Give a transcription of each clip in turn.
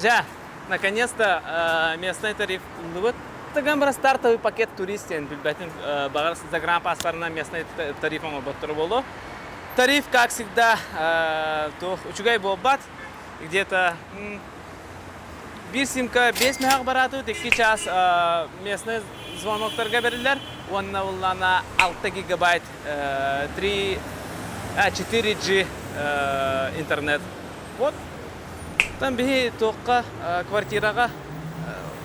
Ja, наконец-то местный тариф. Вот тагамбра стартовый пакет туристен, билбетин багар загран паспортна местный тарифом оботроболо. Тариф, как всегда, то учугай болбат, где-то bir simka 5 мега барату, 2 час местный звоноктарга берилер. Онна уллана 6 гигабайт 4G интернет. Вот. Там бихи тоққа квартирага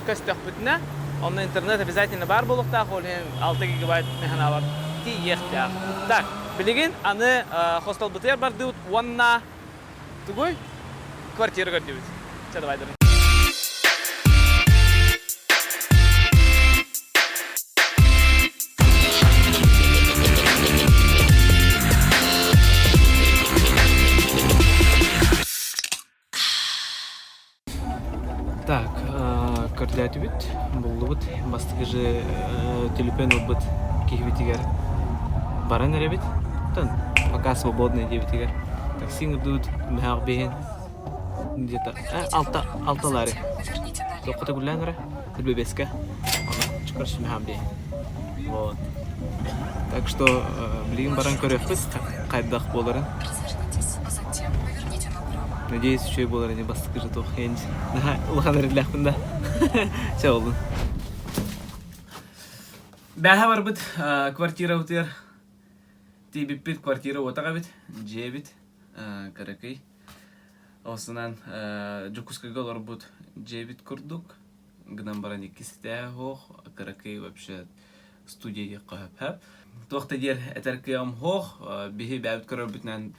кастах битна. Он интернет обязательно бар булукта, холин 6 гигабайт механа бар. Ти ехтя. Так, билигин аны хостел битер бар дут онна тугой квартирага дивит. Ча давай дырын. Так, кардиату бит, булду бит, бастыгы же телефон от бит, кихвитигер. Баран эре бит, тон, пока свободный девитигер. Так, сингер дут, мехар бейн, где-то, алталари. Тоқта гулянра, бебеска, чукарш мехар бейн. Вот. Так что, блин, баран корефыс, кайдах боларын. Надеюсь, еще и было не бастыгы же тох, я не знаю, улханариллах бында. Все oldu. Бәһә бар бит, квартира утыр. Тибип бит квартира отага бит, же бит, каракай. Осынан Джукускага лар бут, же бит курдук. Гынан баран икисте хох, каракай вообще студия кахап. Тохта дер этеркиям хох, бихи бәбит карар битнан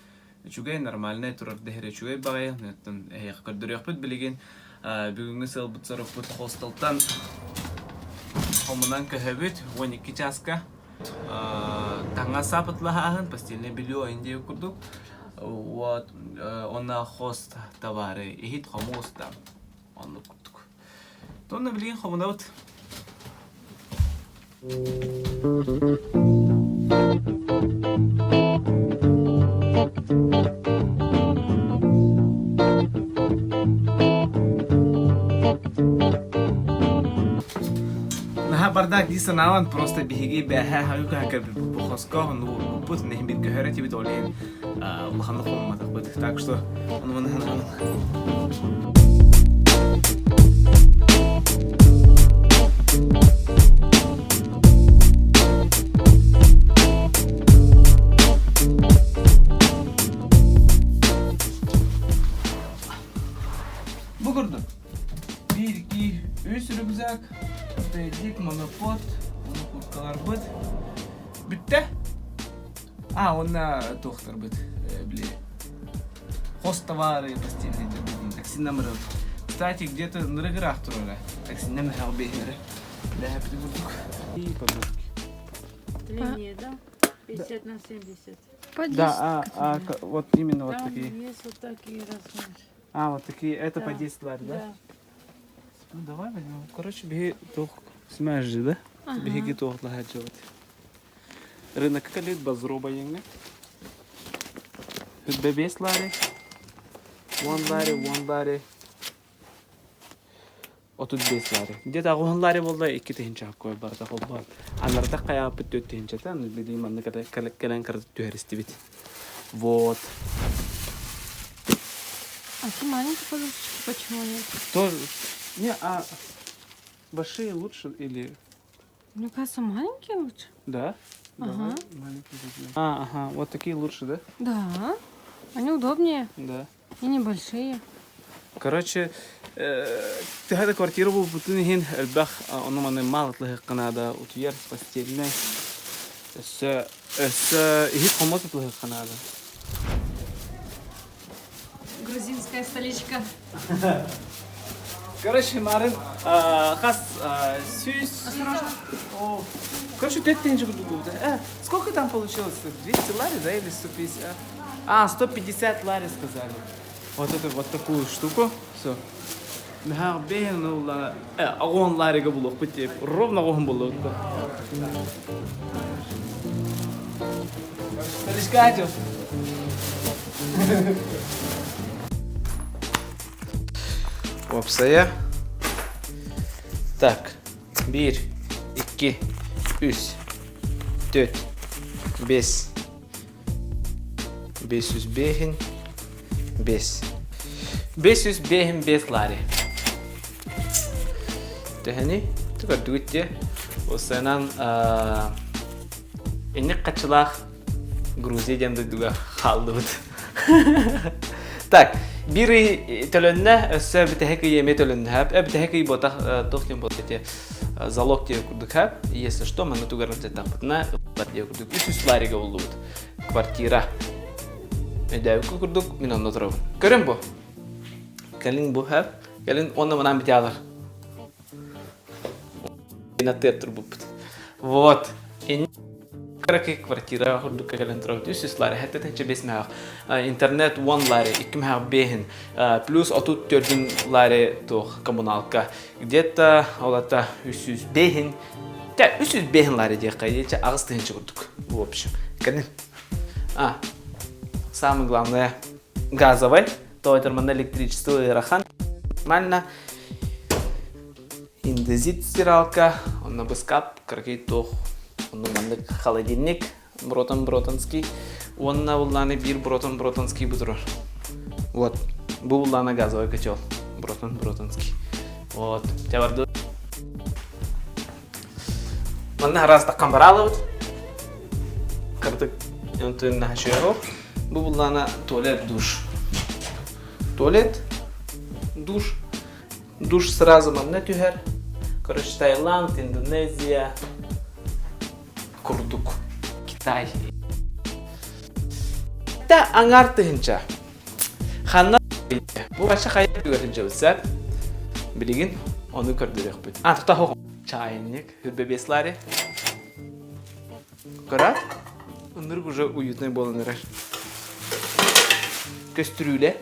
чугай нормальный турар дехре чугай багай, неттен яқ көрдөрөк бит билеген. Бүгүнгү сел бутсарып бут хостелтан хомунан кахабит 12 часка. Таңга сапытлахын постельное белье инде курдук. Вот она хост товары ихит хомуста. Онну курдук. Тонна билеген хомунабыт. Бардак диса наван просто беги бэхэ хаюка хакер бухоска ну пут не бит гэрати бит олен улханлык болмады бит. Так что он бугурду 1 2 3 рюкзак. Дик монопод, монокурткалар бит. Битте? Онна тохтар бит. Бли. Хост товары постельные бит. Такси номер. Кстати, где-то на реграх турора. Такси номер хабейнер. Да, прибудук. И подушки. Длиннее, да? 50 на 70. Да, вот именно вот такие. Есть вот такие размеры. Вот такие. Это по 10 лар, да? Да. Ну давай возьмем. Короче, беги тох смажи, да? Беги тох лагадживать. Рынок калит базроба еңне. Бебес лари. One лари. Отут 5 лари. Где-то 1 лари болды 2 тенче аккой барда холбар. Анарда кая бит 4 тенче та, билим анны калан кырды төһөрүстү бит. Вот. Те маленькие подушечки почему нет? Тоже. Не, большие лучше или... Мне кажется, маленькие лучше. Да? Ага. Давай маленькие возьмем. Вот такие лучше, да? Да. Они удобнее. Да. И небольшие. Короче, ты هذا квартиру был бутынхин البخ أنو من مالت له قناة وتيار постельная. هي خمسة له قناة. Грузинская столичка. Короче, Марин, хас сюз. Осторожно. Короче, 5 тенджи буду. Сколько там получилось? 200 лари, да, или 150? 150 лари сказали. Вот такую штуку. Все. Да, бейн, ну ладно. 10 лари габулок, пойти. Ровно 10 булок. Столичка, Атю. Опсая. Так. 1, 2, 3, 4, 5. 505, 5. 505 lari. Tehani, tukar duitçe. O senan innik kaçılak Gruziyadan da duga kaldı. Так, бири төлөннө өссө битехеки еме төлөннө хап, битехеки бота тохтен боте залог те курдук хап, если что, мы ту гарантия тапытна, те курдук, үсүс ларига болду. Квартира. Эдәй курдук, мен анда турам. Көрөм бу. Калин бу хап, калин онда менен бите алар. На театр бу. Вот. Какая квартира, худу калин турам. Үсүс лари, хатта тенче бесмә. Интернет 1 лари, 2 бехин. Плюс отут 4 лари то коммуналка. Где-то олата үсүс бехин. Та үсүс бехин лари де кайдече агыс тенче курдук. В общем, калин. Самое главное газовый, то это электричество и рахан. Нормально. Индезит стиралка, он на бескап, какой-то он на холодильник, бротанский, он на улане бир бротанский бутер. Вот, был улана газовый котел, бротанский. Вот, тяварду. Он на раз так камбарал вот, как-то он то на шеро. Bu bulana туалет, душ. Туалет, душ. Душ сразу на тюгер. Короче, Таиланд, Индонезия, Курдук, Китай. Да, ангар тыгынча. Ханна бу баша кайып көрүнчө болса, билигин, onu көрдүрөк бүт. Тута хок. Чайник, хүрбебеслари. Көрөт? Ондар уже уютный болондар. Кастрюля.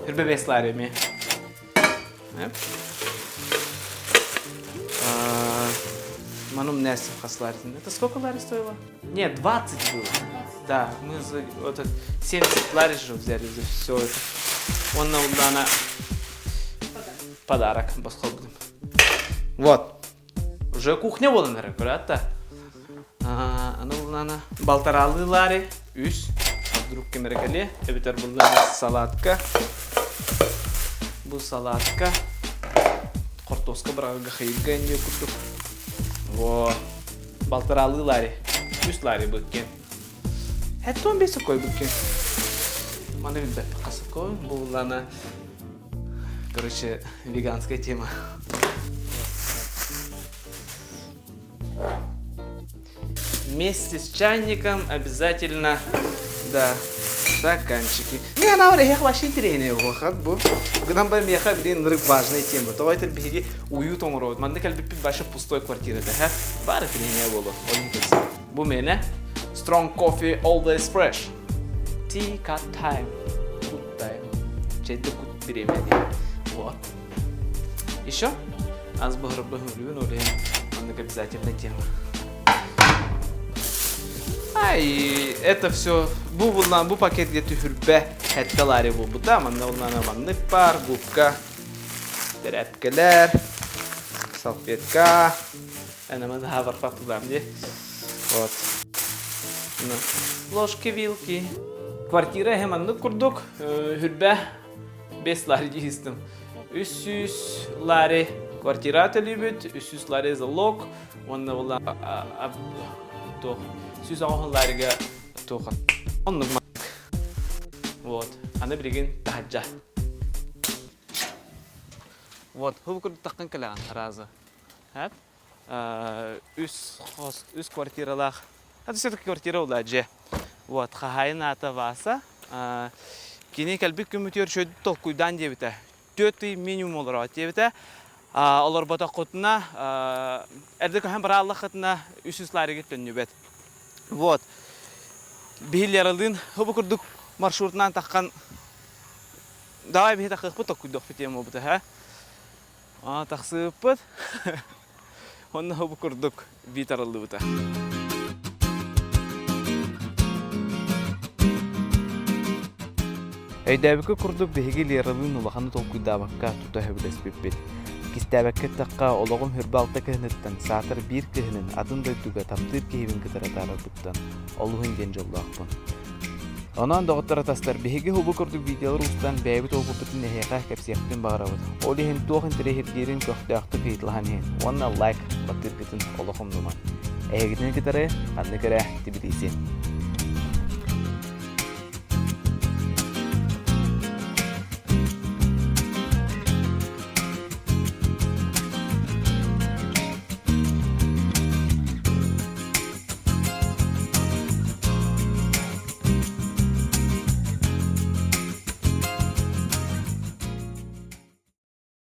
Хүрбебеслари ми. Манум несем хаслари. Это сколько лари стоило? Нет, 20 было. Да, мы за вот 70 лари же взяли за все это. Он на удана подарок басхолгдым. Вот. Уже кухня была, наверное, аккуратно. Она удана балтаралы лари. Үс. Вдруг кемерекали. Эбитер была салатка. Бу салатка. Картошка брага хейга не кутук. Вот. Балтаралы лари. Үс лари быккен. Это он без такой быккен. Маны бе касакой. Бу лана. Короче, веганская тема. Вместе с чайником обязательно, да, стаканчики. Не, на уровне вообще тренинг выход был. Когда мы ехали, блин, важная тема. То это беги уют он род. Манда как бы ваша пустой квартира, да? Бары тренинг было. Бу мене strong coffee always fresh. Tea cut time. Good time. Чайда кут беременный. Вот. Еще? Аз бы говорю, но манда обязательная тема. И это все бу пакет где-то хүрбе хеттелари бу да манда улана ванны пар губка тряпкалар салфетка она манда хавар фактудан де вот ложки вилки квартира хеманды курдук хүрбе 5 лари дистим 300 лари квартира төлөбүт 300 лари залог онна улана то Сюзан ларига тохан. Он нормально. Вот. Она берегин тахаджа. Вот. Хуб курд такан калан раза. Хап. Үс квартиралах. Это все-таки квартира уладже. Вот. Хахайна ата васа. Кини калбик көмүтөр шөд толкуйдан дебите. 4 минимум олар дебите. Олар бота котна эрдек һәм бараллыгына 300 ларига төннүбет. Вот. Биллералдын хобу курдук маршрутнан таккан. Давай бе такып токуйдук фитем обута, ха? Таксыппыт. Онна хобу курдук витаралды бута. Öydäbiki kurduk behigi liralığın ulağını tolkuydabakka tuta höbüles bibbit. Kistəbəkki taqqa olağım hürbaalta kıhınıttan satır bir kıhının adın döydüga tamtır kihibin kıtara tarabıttan. Oluğun gencollağpın. Ondan doğuttara taslar behigi hubu kurduk videolar ustan bäbit oğulbutun neheqa kapsiyaktin bağırabıd. Olihin tuğun tirehirgerin köftüaktı kıyıtlahan hen. Wanna like batır kıtın olağım numan. Ehegidin kıtara, anne kere tibidisi.